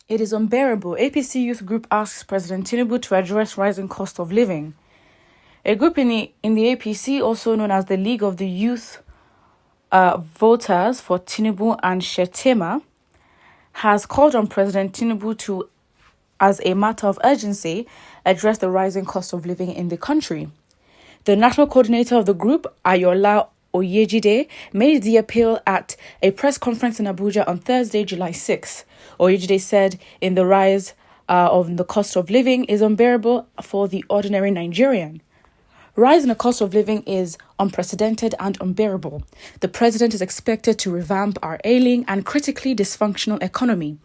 It is unbearable. APC youth group asks President Tinubu to address rising cost of living. A group in the APC, also known as the League of the Youth Voters for Tinubu and Shettima, has called on President Tinubu to, as a matter of urgency, address the rising cost of living in the country. The national coordinator of the group, Ayola Oyejide, made the appeal at a press conference in Abuja on Thursday, July 6. Oyejide said in the rise of the cost of living is unbearable for the ordinary Nigerian. Rise in the cost of living is unprecedented and unbearable. The president is expected to revamp our ailing and critically dysfunctional economy.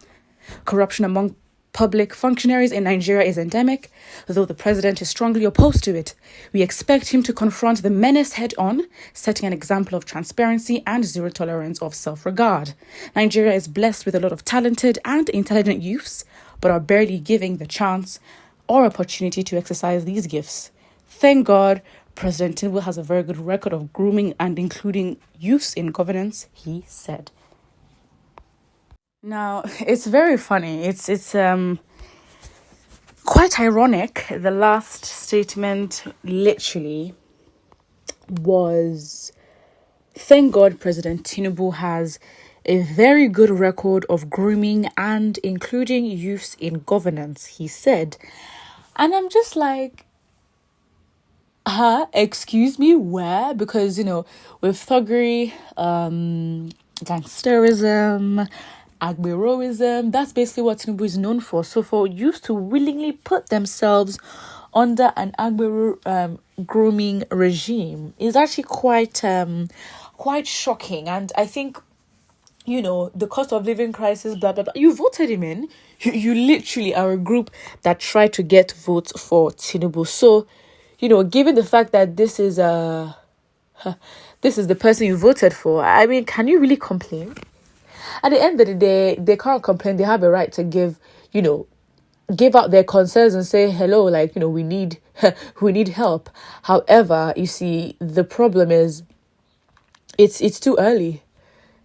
Corruption among public functionaries in Nigeria is endemic, though the president is strongly opposed to it. We expect him to confront the menace head-on, setting an example of transparency and zero tolerance of self-regard. Nigeria is blessed with a lot of talented and intelligent youths, but are barely given the chance or opportunity to exercise these gifts. Thank God, President Tinubu has a very good record of grooming and including youths in governance, he said. Now, it's very funny. It's quite ironic. The last statement literally was, thank God President Tinubu has a very good record of grooming and including youths in governance, he said. And I'm just like, excuse me, where? Because, with thuggery, gangsterism, agberoism, that's basically what Tinubu is known for. So for youth to willingly put themselves under an agbero grooming regime is actually quite shocking. And I think, the cost of living crisis, blah, blah, blah. You voted him in. You literally are a group that tried to get votes for Tinubu. So, given the fact that this is the person you voted for, I mean, can you really complain? At the end of the day, they can't complain. They have a right to give out their concerns and say, hello, we need help. However, you see, the problem is it's too early.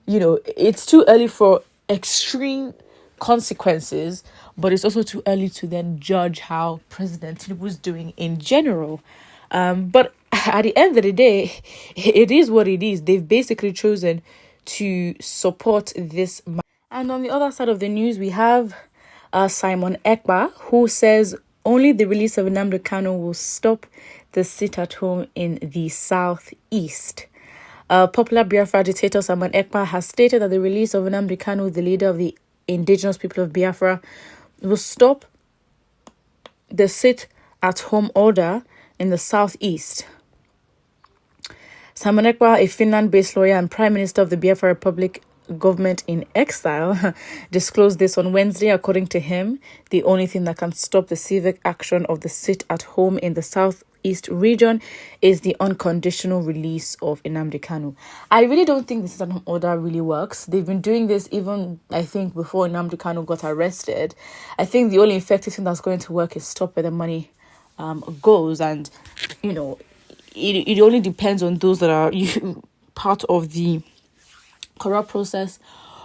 It's too early for extreme consequences, but it's also too early to then judge how President Tinubu is doing in general. But at the end of the day, it is what it is. They've basically chosen to support this. And on the other side of the news, we have Simon Ekpa, who says only the release of Nnamdi Kanu will stop the sit-at-home in the southeast. Popular Biafra dictator Simon Ekpa has stated that the release of Nnamdi Kanu, the leader of the indigenous people of Biafra, will stop the sit-at-home order in the southeast. Simon Ekpa, a Finland-based lawyer and Prime Minister of the Biafra Republic government in exile, disclosed this on Wednesday. According to him, the only thing that can stop the civic action of the sit-at-home in the southeast region is the unconditional release of Nnamdi Kanu. I really don't think the sit-at-home order really works. They've been doing this even, I think, before Nnamdi Kanu got arrested. I think the only effective thing that's going to work is stop where the money goes, and it only depends on those that are part of the corrupt process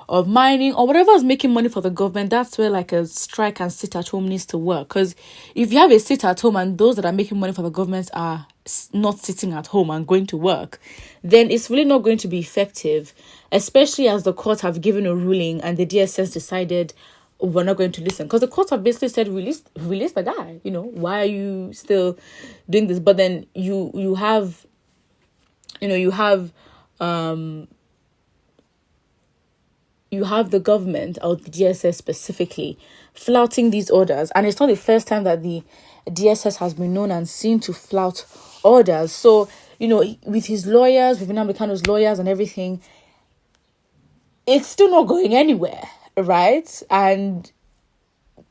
of mining or whatever is making money for the government. That's where a strike and sit at home needs to work. Because if you have a sit at home and those that are making money for the government are not sitting at home and going to work, then it's really not going to be effective, especially as the courts have given a ruling and the DSS decided we're not going to listen, because the courts have basically said release the guy. Why are you still doing this? But then you have the government, or the DSS specifically, flouting these orders, and it's not the first time that the DSS has been known and seen to flout orders. So with his lawyers, with Nnamdi Kanu's lawyers and everything, it's still not going anywhere. Right? And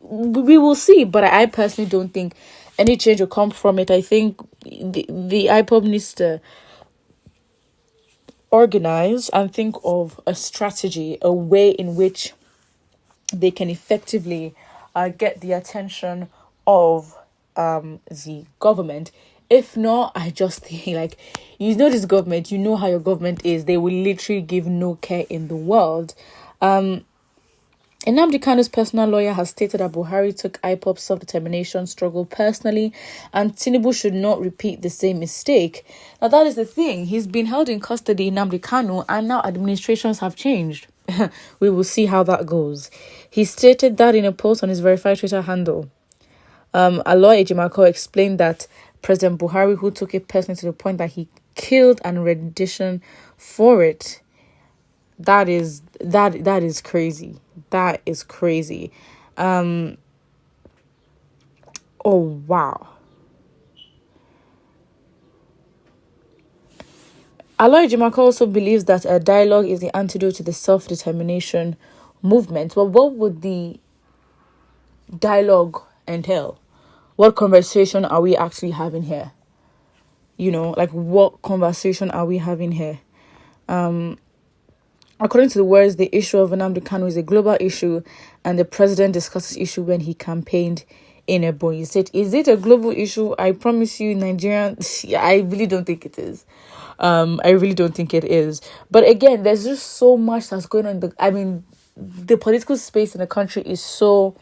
we will see, but I personally don't think any change will come from it. I think the IPOB needs to organize and think of a strategy, a way in which they can effectively get the attention of the government. If not, I just think this government, how your government is, they will literally give no care in the world. Nnamdi Kanu's personal lawyer has stated that Buhari took IPOB's self-determination struggle personally and Tinubu should not repeat the same mistake. Now, that is the thing. He's been held in custody, Nnamdi Kanu, and now administrations have changed. We will see how that goes. He stated that in a post on his verified Twitter handle. Aloy Ejimako explained that President Buhari, who took it personally to the point that he killed an rendition for it. That is crazy. That is crazy. Oh wow. Aloy Ejimako also believes that a dialogue is the antidote to the self-determination movement. But what would the dialogue entail? What conversation are we actually having here? What conversation are we having here? According to the words, the issue of Nnamdi Kanu is a global issue, and the president discussed this issue when he campaigned in Ebonyi State. Is it a global issue? I promise you, Nigerian, I really don't think it is. I really don't think it is. But again, there's just so much that's going on. The political space in the country is so...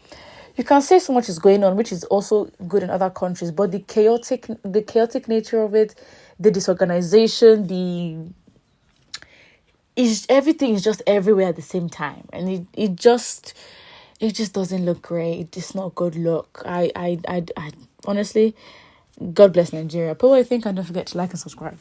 You can say so much is going on, which is also good in other countries, but the chaotic nature of it, the disorganization, everything is just everywhere at the same time, and it just doesn't look great. It's not good look. I honestly, God bless Nigeria. But I think, and don't forget to like and subscribe.